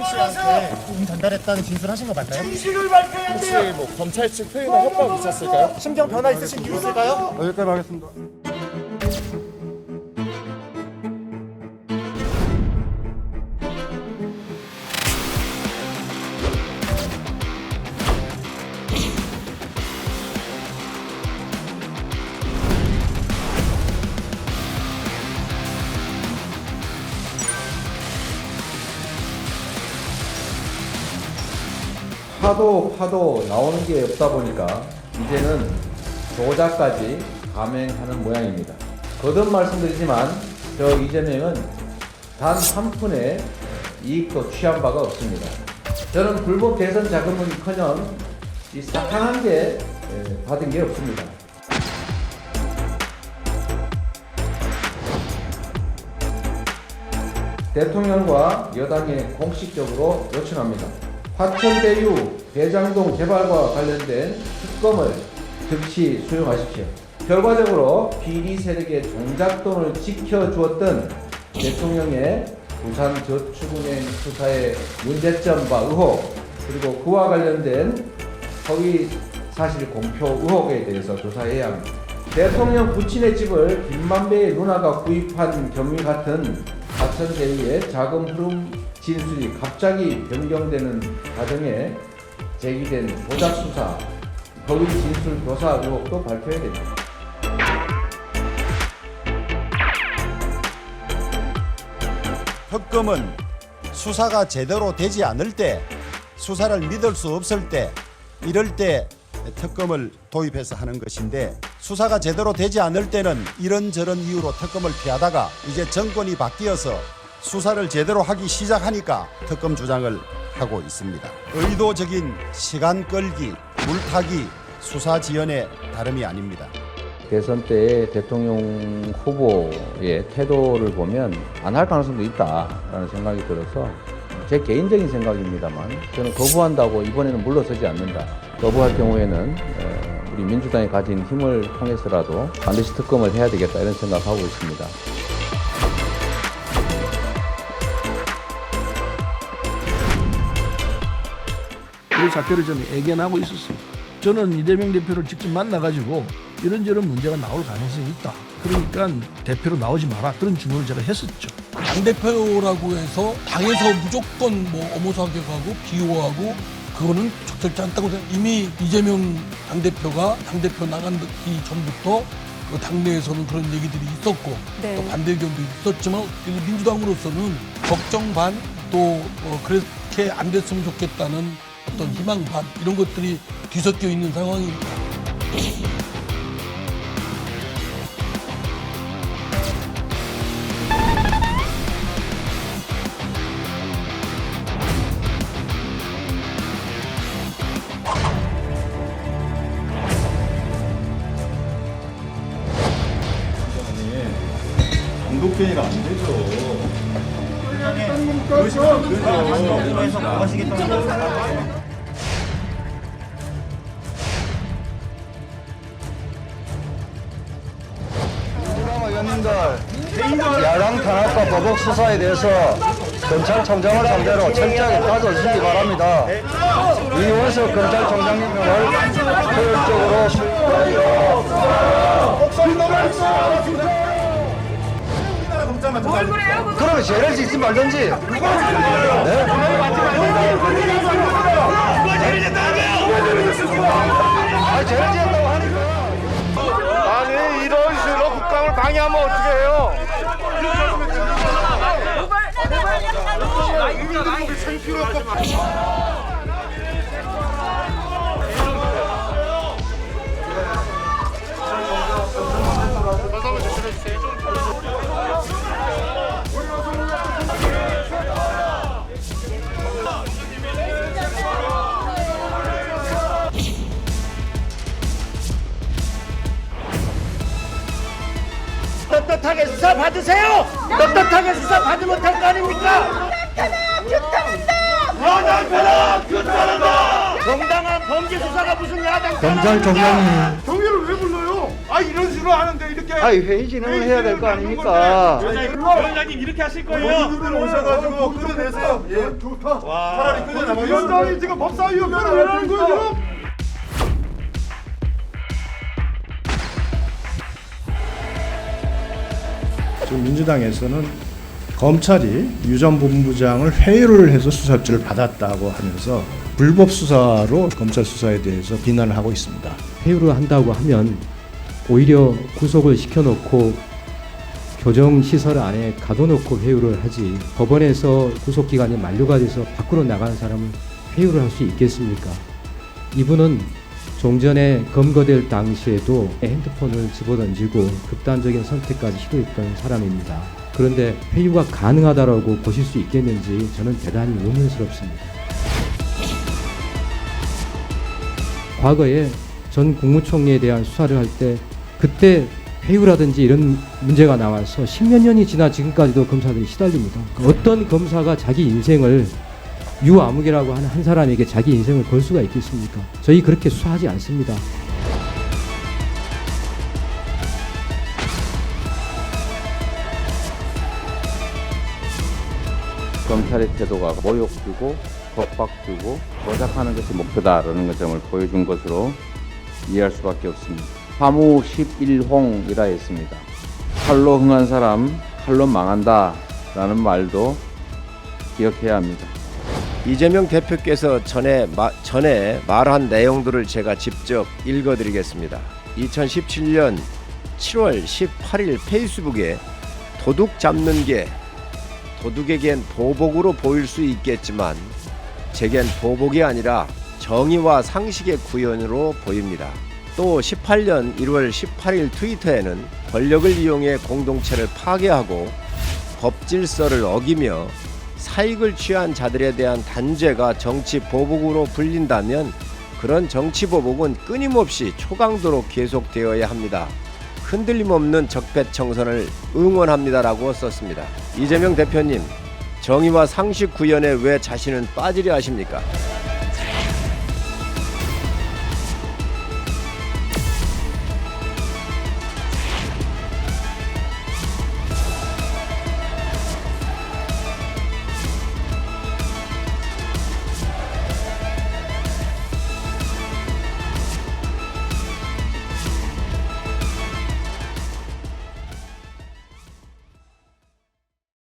씨한테 돈 전달했다는 진술하신 거 맞나요? 진실을 밝혀야 혹시 돼요. 뭐 검찰 측 회의나 협박 있었을까요? 심경 변화 있으신 이유 있을까요? 여기까지 하겠습니다. 파도 나오는 게 없다 보니까 이제는 조작까지 감행하는 모양입니다. 거듭 말씀드리지만 저 이재명은 단 한 푼의 이익도 취한 바가 없습니다. 저는 불법 대선 자금은커녕 이 사탕한 게 받은 게 없습니다. 대통령과 여당에 공식적으로 요청합니다. 화천대유 대장동 개발과 관련된 특검을 즉시 수용하십시오. 결과적으로 비리 세력의 종잣돈을 지켜주었던 대통령의 부산저축은행 수사의 문제점과 의혹, 그리고 그와 관련된 허위 사실 공표 의혹에 대해서 조사해야 합니다. 대통령 부친의 집을 김만배의 누나가 구입한 경위 같은 화천대유의 자금 흐름 진술이 갑자기 변경되는 과정에 제기된 조작 수사, 허위 진술 교사 의혹도 밝혀야 됩니다. 특검은 수사가 제대로 되지 않을 때, 수사를 믿을 수 없을 때, 이럴 때 특검을 도입해서 하는 것인데, 수사가 제대로 되지 않을 때는 이런저런 이유로 특검을 피하다가 이제 정권이 바뀌어서 수사를 제대로 하기 시작하니까 특검 주장을 하고 있습니다. 의도적인 시간 끌기, 물타기, 수사 지연의 다름이 아닙니다. 대선 때 대통령 후보의 태도를 보면 안 할 가능성도 있다라는 생각이 들어서 제 개인적인 생각입니다만 저는 거부한다고 이번에는 물러서지 않는다. 거부할 경우에는 우리 민주당이 가진 힘을 통해서라도 반드시 특검을 해야 되겠다 이런 생각하고 있습니다. 그 사태를 저는 예견하고 있었습니다. 저는 이재명 대표를 직접 만나가지고 이런저런 문제가 나올 가능성이 있다. 그러니까 대표로 나오지 마라. 그런 주문을 제가 했었죠. 당대표라고 해서 당에서 무조건 뭐 엄호사격하고 비호하고 그거는 적절치 않다고 생각. 이미 이재명 당대표가 당대표 나가기 전부터 그 당내에서는 그런 얘기들이 있었고 네. 또 반대 의견도 있었지만 민주당으로서는 걱정 반 또 그렇게 안 됐으면 좋겠다는 어떤 희망 반 이런 것들이 뒤섞여 있는 상황입니다. 단독회의가 안 되죠. 그래서 나가시겠다는 의원님들, 야당 탄압과 보복 수사에 대해서 검찰총장을 상대로 철저하게 따져주시기 바랍니다. 이원석 검찰총장님을 효율적으로 그러면 죄를 짓지 말든지. 네? 아니, 죄를 지었다고 하니까. 아니 이런 식으로 국감을 방해하면 어떻게 해요? 떳떳하게 수사 받으세요. 떳떳하게 수사 받으면 될 거 아닙니까? 야당 편압 규탄한다. 정당한 범죄 수사가 무슨 야당 편압입니까? 검찰총장이 경위를 왜 불러요? 아 이런 식으로 하는데 이렇게 아니 회의 진행을 해야 될 거 아닙니까? 위원장님 이렇게 하실 거예요? 오셔가지고 끊어내세요. 예, 좋다. 차라리 끊어내면 위원장이 지금 법사위원회를 왜 하는 거예요? 지금 민주당에서는 검찰이 유 전 본부장을 회유를 해서 수사죄를 받았다고 하면서 불법 수사로 검찰 수사에 대해서 비난을 하고 있습니다. 회유를 한다고 하면 오히려 구속을 시켜놓고 교정시설 안에 가둬놓고 회유를 하지, 법원에서 구속기간이 만료가 돼서 밖으로 나가는 사람은 회유를 할 수 있겠습니까? 이분은 종전에 검거될 당시에도 핸드폰을 집어던지고 극단적인 선택까지 시도했던 사람입니다. 그런데 회유가 가능하다고 보실 수 있겠는지 저는 대단히 의문스럽습니다. 과거에 전 국무총리에 대한 수사를 할 때 그때 회유라든지 이런 문제가 나와서 10몇 년이 지나 지금까지도 검사들이 시달립니다. 어떤 검사가 자기 인생을 유아무개라고 하는 한 사람에게 자기 인생을 걸 수가 있겠습니까? 저희 그렇게 수사하지 않습니다. 검찰의 태도가 모욕 주고 겁박 주고 조작하는 것이 목표다라는 점을 보여준 것으로 이해할 수밖에 없습니다. 화무 11홍이라 했습니다. 칼로 흥한 사람 칼로 망한다라는 말도 기억해야 합니다. 이재명 대표께서 전에 말한 내용들을 제가 직접 읽어드리겠습니다. 2017년 7월 18일 페이스북에 도둑 잡는 게 도둑에겐 보복으로 보일 수 있겠지만 제겐 보복이 아니라 정의와 상식의 구현으로 보입니다. 또 18년 1월 18일 트위터에는 권력을 이용해 공동체를 파괴하고 법 질서를 어기며 사익을 취한 자들에 대한 단죄가 정치 보복으로 불린다면 그런 정치 보복은 끊임없이 초강도로 계속되어야 합니다. 흔들림 없는 적폐청산을 응원합니다라고 썼습니다. 이재명 대표님, 정의와 상식 구현에 왜 자신은 빠지려 하십니까?